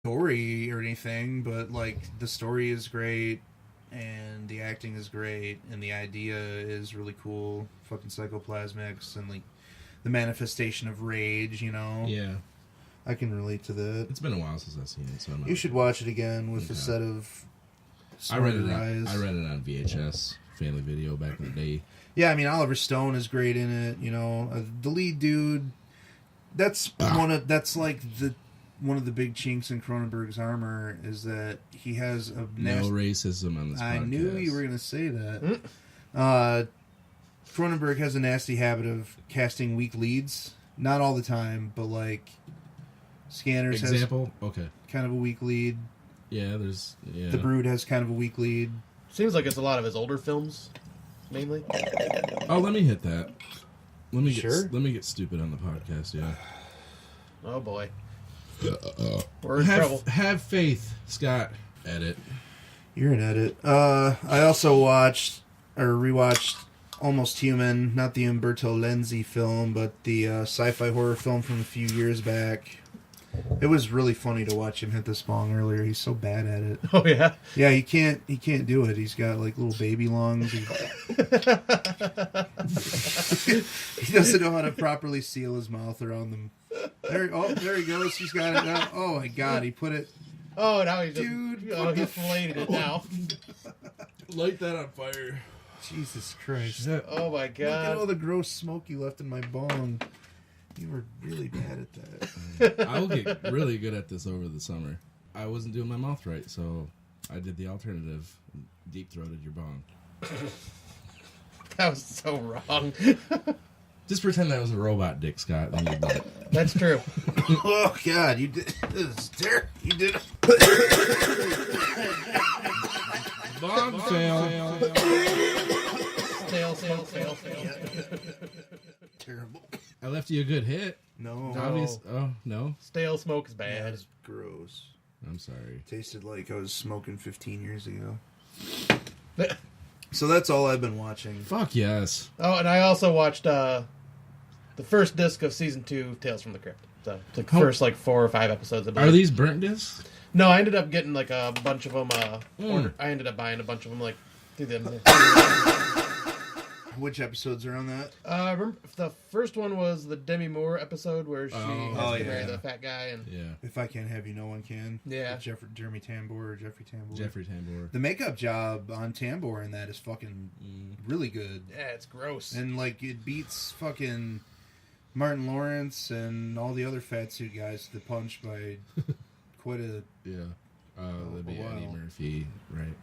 story or anything, but like the story is great and the acting is great and the idea is really cool. Fucking psychoplasmics and like the manifestation of rage, you know. Yeah, I can relate to that. it's been a while since I've seen it, so You should watch it again with a set of I read it eyes. on VHS Family Video back in the day. Yeah, I mean Oliver Stone is great in it. You know, the lead dude. That's one of the big chinks in Cronenberg's armor is that he has a No racism on this podcast. I knew you were going to say that. Cronenberg has a nasty habit of casting weak leads. Not all the time, but like Scanners has kind of a weak lead. Yeah, The Brood has kind of a weak lead. Seems like it's a lot of his older films, mainly. Oh, let me hit that. Let me get stupid on the podcast, yeah. Oh boy. We're in trouble. Have faith, Scott. Edit. You're an edit. I also rewatched Almost Human, not the Umberto Lenzi film, but the sci-fi horror film from a few years back. It was really funny to watch him hit this bong earlier. He's so bad at it. Oh yeah. Yeah, he can't do it. He's got like little baby lungs. He doesn't know how to properly seal his mouth around them. There he goes. He's got it now. Oh my god, he put it. Oh, now he's Dude, he's filleted it now. Light that on fire. Jesus Christ. Oh my god. Look at all the gross smoke you left in my bong. You were really bad at that. I'll get really good at this over the summer. I wasn't doing my mouth right, so I did the alternative. Deep-throated your bong. That was so wrong. Just pretend that was a robot dick, Scott. Then you'd know. That's true. Oh God, you did this. You did it. Bong fail. Fail. Terrible. I left you a good hit. No. Oh, no? Stale smoke is bad. That's gross. I'm sorry. Tasted like I was smoking 15 years ago. So that's all I've been watching. Fuck yes. Oh, and I also watched the first disc of season 2 Tales from the Crypt. So the first 4 or 5 episodes. Are these burnt discs? No, I ended up getting a bunch of them. I ended up buying a bunch of them through them. Which episodes are on that? Remember the first one was the Demi Moore episode where she has to marry the fat guy, and If I Can't Have You, No One Can. Yeah. Jeffrey Tambor. Jeffrey Tambor. The makeup job on Tambor in that is fucking really good. Yeah, it's gross. And it beats fucking Martin Lawrence and all the other fat suit guys to the punch by quite a That'd be Eddie Murphy, right?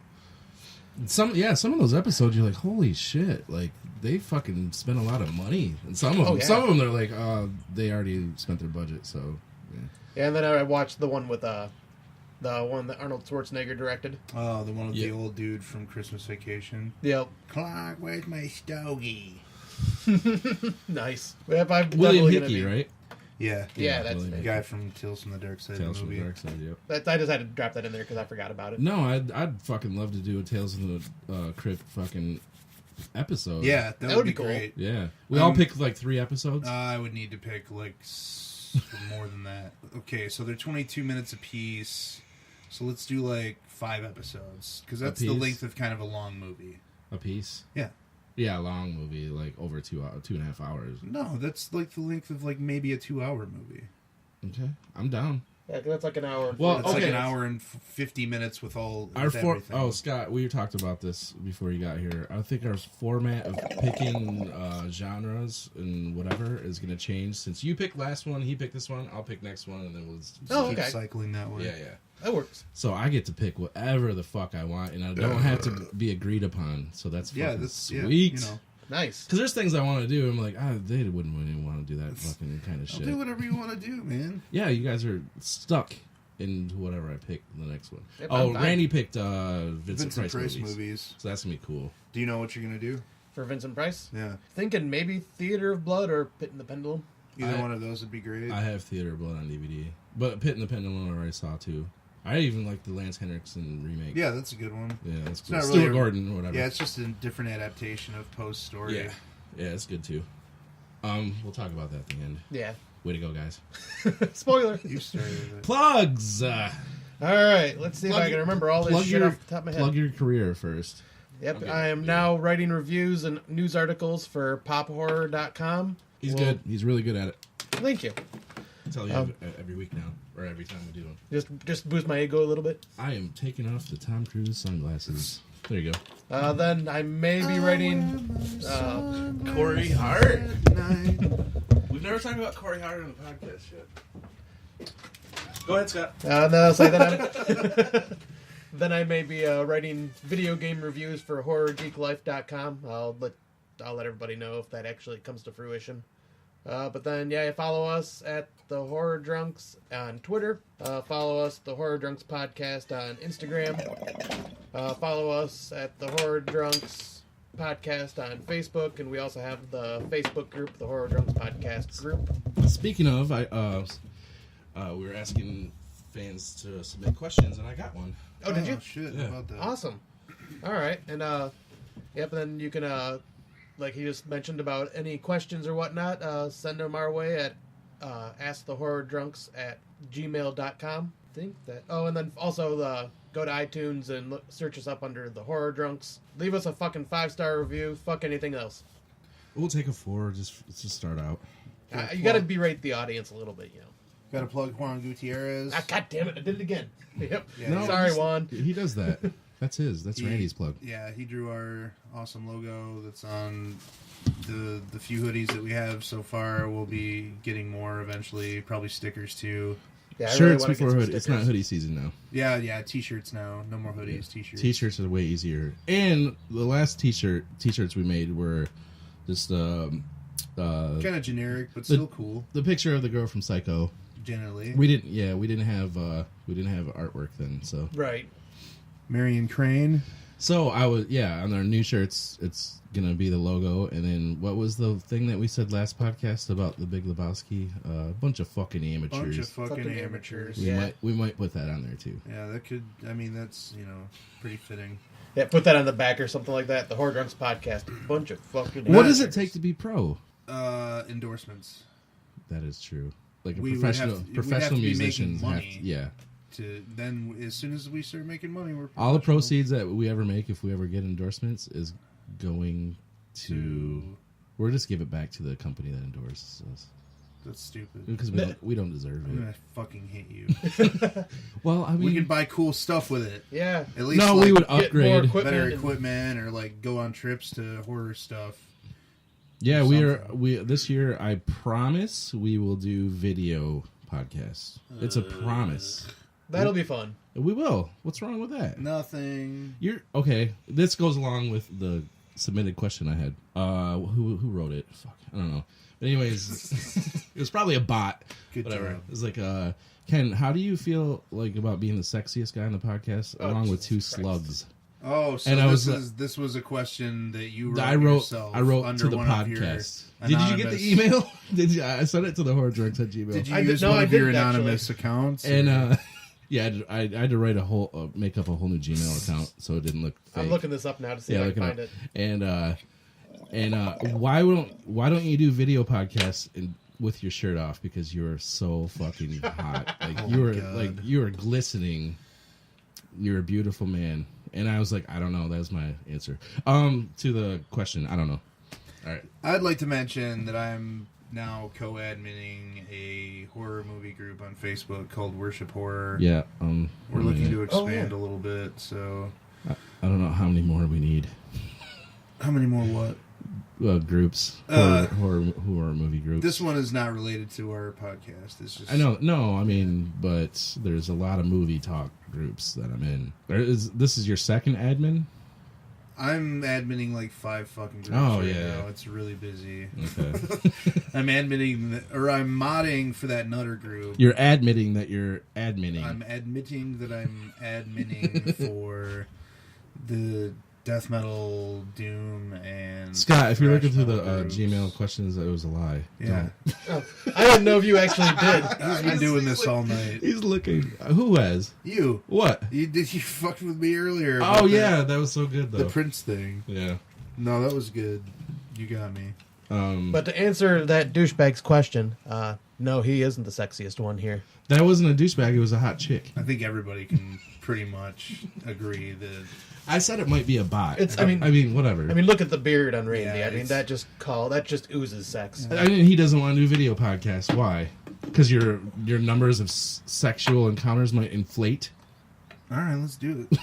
Some of those episodes you're like, holy shit, like they fucking spent a lot of money, and some of them they're like, they already spent their budget, so yeah. And then I watched the one with the one that Arnold Schwarzenegger directed. Oh, the one with the old dude from Christmas Vacation. Yep. Clark, where's my stogie? Nice. William Hickey, right? Yeah, that's the guy from Tales from the Dark Side. Tales from the Dark Side. Yep. I just had to drop that in there because I forgot about it. No, I'd fucking love to do a Tales from the Crypt fucking episode. Yeah, that would be cool. great. Yeah, we all pick 3 episodes. I would need to pick more than that. Okay, so they're 22 minutes a piece. So let's do 5 episodes because that's the length of kind of a long movie. A piece. Yeah. Yeah, a long movie, over 2.5 hours. No, that's the length of maybe a 2-hour movie. Okay, I'm down. Yeah, that's an hour. Well, it's an hour and 50 minutes with all everything. Oh, Scott, we talked about this before you got here. I think our format of picking genres and whatever is going to change. Since you picked last one, he picked this one, I'll pick next one, and then we'll keep cycling that way. Yeah. That works. So I get to pick whatever the fuck I want, and I don't have to be agreed upon. So that's fucking sweet. Nice. Because there's things I want to do. I'm like, they wouldn't really want to do that fucking kind of shit. Do whatever you want to do, man. Yeah, you guys are stuck into whatever I pick the next one. Yep, Randy picked Vincent Price movies. So that's going to be cool. Do you know what you're going to do? For Vincent Price? Yeah. Thinking maybe Theater of Blood or Pit and the Pendulum. Either one of those would be great. I have Theater of Blood on DVD. But Pit and the Pendulum I already saw too. I even like the Lance Henriksen remake. Yeah, that's a good one. Yeah, that's cool. Not Stuart really Gordon or whatever. Yeah, it's just a different adaptation of Poe's story. Yeah, it's good too. We'll talk about that at the end. Yeah. Way to go, guys. Spoiler. You started it. Plugs. All right, let's see if I can remember all this shit off the top of my head. Plug your career first. Yep, I am now writing reviews and news articles for pophorror.com. He's good. He's really good at it. Thank you. I tell you every week now, or every time we do them. Just boost my ego a little bit. I am taking off the Tom Cruise sunglasses. There you go. Then I may be writing Corey Hart. We've never talked about Corey Hart on the podcast yet. Go ahead, Scott. No, so then I may be writing video game reviews for HorrorGeekLife.com. I'll let everybody know if that actually comes to fruition. But then, follow us at the Horror Drunks on Twitter. Follow us, the Horror Drunks Podcast, on Instagram. Follow us at the Horror Drunks Podcast on Facebook, and we also have the Facebook group, the Horror Drunks Podcast group. Speaking of, we were asking fans to submit questions, and I got one. Oh, did you? Shit, Yeah. how about that? Awesome. All right, and then you can like he just mentioned about any questions or whatnot, send them our way at askthehorrordrunks@gmail.com. I think that. Oh, and then also go to iTunes and search us up under the Horror Drunks. Leave us a fucking 5-star review. Fuck anything else. We'll take a 4. Let's just start out. You got to berate the audience a little bit, you know. Got to plug Juan Gutierrez. God damn it! I did it again. Yep. Yeah, No, Sorry, just- Juan. He does that. That's his. That's Randy's plug. Yeah, he drew our awesome logo that's on the few hoodies that we have so far. We'll be getting more eventually, probably stickers too. Yeah, I Shirts really wanna get before some hoodie. It's not stickers. hoodie season now. Yeah, t-shirts now. No more hoodies, t-shirts. T-shirts are way easier. And the last t-shirts we made were just Kind of generic, but still cool. the picture of the girl from Psycho. Generally, We didn't have artwork then, so Right. Marion Crane. on our new shirts it's gonna be the logo, and then what was the thing that we said last podcast about the Big Lebowski? A bunch of fucking amateurs. Bunch of fucking amateurs. Yeah. We might put that on there too. Yeah, that could. I mean, that's pretty fitting. Yeah, put that on the back or something like that. The Horror Drunks Podcast. Bunch of fucking. What does it amateurs. take to be pro? Endorsements. That is true. Like a We would professional have to- we'd professional have to be musicians making have money. yeah. To then, as soon as we start making money, we're All the professional. proceeds that we ever make, if we ever get endorsements, is going to. We'll just give it back to the company that endorses us That's stupid. because we don't deserve I'm it. gonna fucking hate you. Well, I we mean, can buy cool stuff with it. Yeah. At least no, like, we would Get more upgrade. equipment. better and- equipment or like go on trips to horror stuff. Yeah, something. we this year. I promise we will do video podcasts. It's a promise. That'll be fun. We will. What's wrong with that? Nothing. You're okay. This goes along with the submitted question I had. Who wrote it? Fuck, I don't know. But anyways, it was probably a bot. Good Whatever. job. It was like, Ken, how do you feel like about being the sexiest guy on the podcast, along with 2 Jesus Christ. slugs? Oh, so And I this was, this was a question that you wrote I wrote yourself. I wrote under to the one of your podcast. Did you get the anonymous- email? Did you? I sent it to the horrordrunks@gmail. Did you I did- use no, one I of your didn't, actually. anonymous accounts? And yeah, I had to write a whole make up a whole new Gmail account so it didn't look fake. I'm looking this up now to see Yeah, if I look can it find up. it. And why don't you do video podcasts with your shirt off, because you're so fucking hot. Like you are glistening. You're a beautiful man. And I was like, I don't know. That's my answer. To the question, I don't know. All right. I'd like to mention that I'm now co-adminning a horror movie group on Facebook called Worship Horror. Yeah. We're looking to Oh, expand yeah. a little bit. So, I don't know how many more we need. how many more? What? Groups, horror movie groups. This one is not related to our podcast. It's just I know, no, I mean, but there's a lot of movie talk groups that I'm in. This is your second admin? I'm adminning like 5 fucking groups Oh, right yeah. now. It's really busy. Okay. I'm admitting, or I'm modding for that Nutter group. You're admitting that you're adminning. I'm admitting that I'm adminning for the death metal, doom, and Scott, if you're looking thrash through the metal groups. Gmail questions, it was a lie. Yeah, Oh, I didn't know if you actually did. he's been doing this all night. He's looking. Who has? You What? you fucked with me earlier. Oh, about yeah, that was so good, the though. Prince thing. Yeah. No, that was good. You got me. But to answer that douchebag's question, No, he isn't the sexiest one here. That wasn't a douchebag. It was a hot chick. I think everybody can pretty much agree that. I said it might be a bot. I mean, whatever. I mean, look at the beard on Randy. Yeah, I mean, that just oozes sex. I mean, he doesn't want to do video podcasts. Why? Because your numbers of sexual encounters might inflate. All right, let's do it.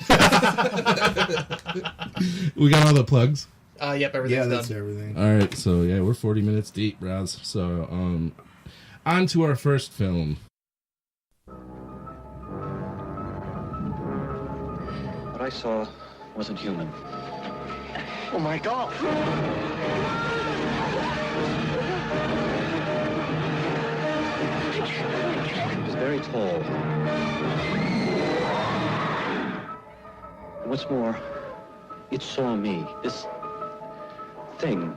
We got all the plugs. Yep, everything's That's done. everything. All right, so yeah, we're 40 minutes deep, Roz. So, on to our first film. What I saw wasn't human. Oh my God! It was very tall. And what's more, it saw me. This thing.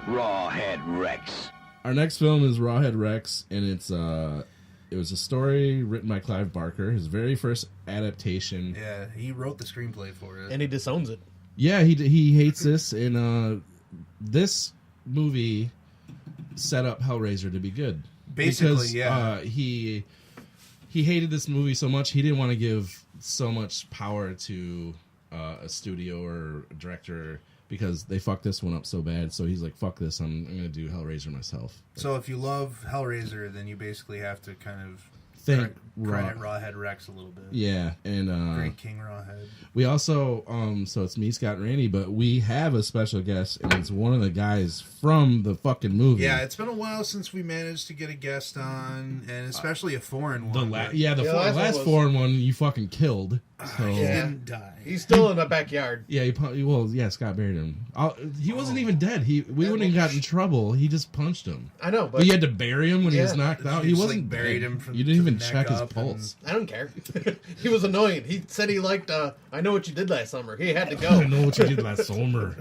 Rawhead Rex. Our next film is Rawhead Rex, and it was a story written by Clive Barker, his very first adaptation. Yeah, he wrote the screenplay for it. And he disowns it. Yeah, he hates this, and this movie set up Hellraiser to be good. Basically, because, yeah. He hated this movie so much, he didn't want to give so much power to a studio or a director because they fucked this one up so bad. So he's like, fuck this, I'm going to do Hellraiser myself. So if you love Hellraiser, then you basically have to kind of Thank credit Rawhead Rex a little bit. Yeah, and Great King Rawhead. we also, so it's me, Scott, and Randy, but we have a special guest, and it's one of the guys from the fucking movie. Yeah, it's been a while since we managed to get a guest on, and especially a foreign the one. last last last one was- foreign one you fucking killed. So He Yeah. didn't die. He's still in my backyard. yeah, Scott buried him. He wasn't even dead. We wouldn't have got in trouble. He just punched him. I know, But but you had to bury him when he was Yeah. knocked out. You He just, wasn't buried dead. him from You didn't to even the check neck his up pulse. I don't care. He was annoying. He said he liked, I Know What You Did Last Summer. He had to I go. know what you did last summer.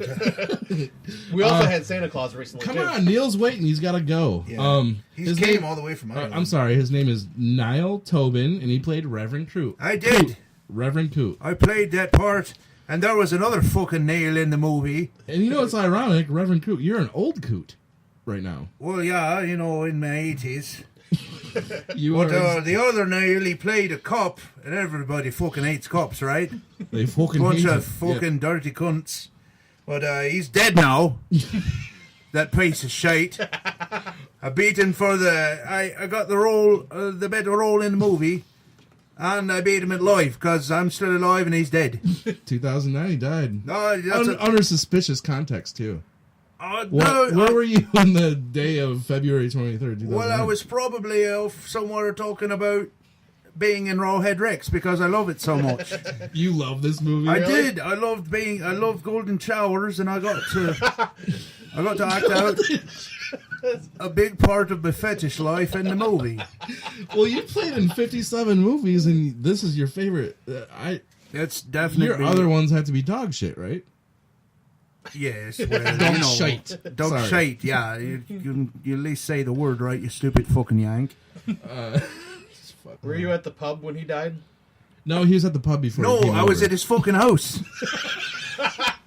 We also had Santa Claus recently, Come too. on, Neil's waiting. He's got to go. Yeah. He his came name- all the way from Ireland. I'm sorry. His name is Niall Tobin, and he played Reverend Coot. I did. Reverend Coot. I played that part, and there was another fucking nail in the movie. And you know it's ironic, Reverend Coot, you're an old Coot right now. Well, yeah, in my 80s. You But are. the other nail, he played a cop, and everybody fucking hates cops, right? They fucking Bunch hate of it. fucking dirty cunts. But he's dead now. That piece of shit. I beat him for I got the role, the better role in the movie, and I beat him at live because I'm still alive and he's dead. 2009, he died. No, that's Under suspicious context too. no, Where were you on the day of February 23rd, 2009? well, I was probably somewhere talking about being in Rawhead Rex because I love it so much. You love this movie? I did. I loved golden showers, and I got to act out a big part of my fetish life in the movie. Well, you played in 57 movies, and this is your favorite. It's definitely Your other ones have to be dog shit, right? Yes, well, Dog shite. Dog Sorry. shite. Yeah, you at least say the word right, you stupid fucking yank. Were you at the pub when he died? No, he was at the pub before. No, he came I was over. at his fucking house.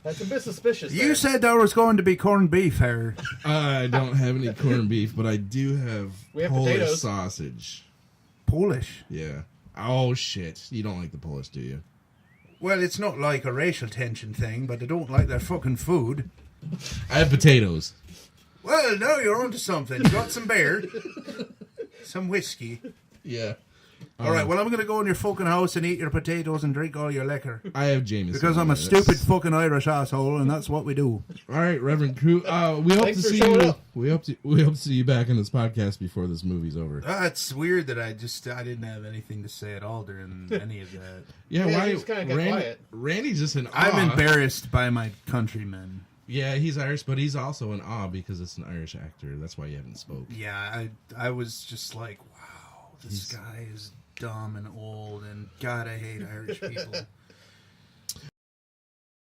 That's a bit suspicious. You there. said there was going to be corned beef here. I don't have any corned beef, but I do have, We have Polish potatoes. sausage. Polish. Yeah. Oh shit! You don't like the Polish, do you? Well, it's not like a racial tension thing, but I don't like their fucking food. I have potatoes. Well, no, you're onto something. You got some beer, some whiskey. Yeah. All right, well, I'm going to go in your fucking house and eat your potatoes and drink all your liquor. I have Jameson. Because I'm a stupid fucking Irish asshole, and that's what we do. All right, Reverend Crew. We hope Thanks to for see showing you. up. We hope to see you back in this podcast before this movie's over. It's weird that I didn't have anything to say at all during any of that. Yeah, Yeah, why? he just kinda got quiet. Randy's just in awe. I'm embarrassed by my countrymen. Yeah, he's Irish, but he's also in awe because it's an Irish actor. That's why you haven't spoke. Yeah, I was just like, wow, This guy is dumb and old, and God, I hate Irish people.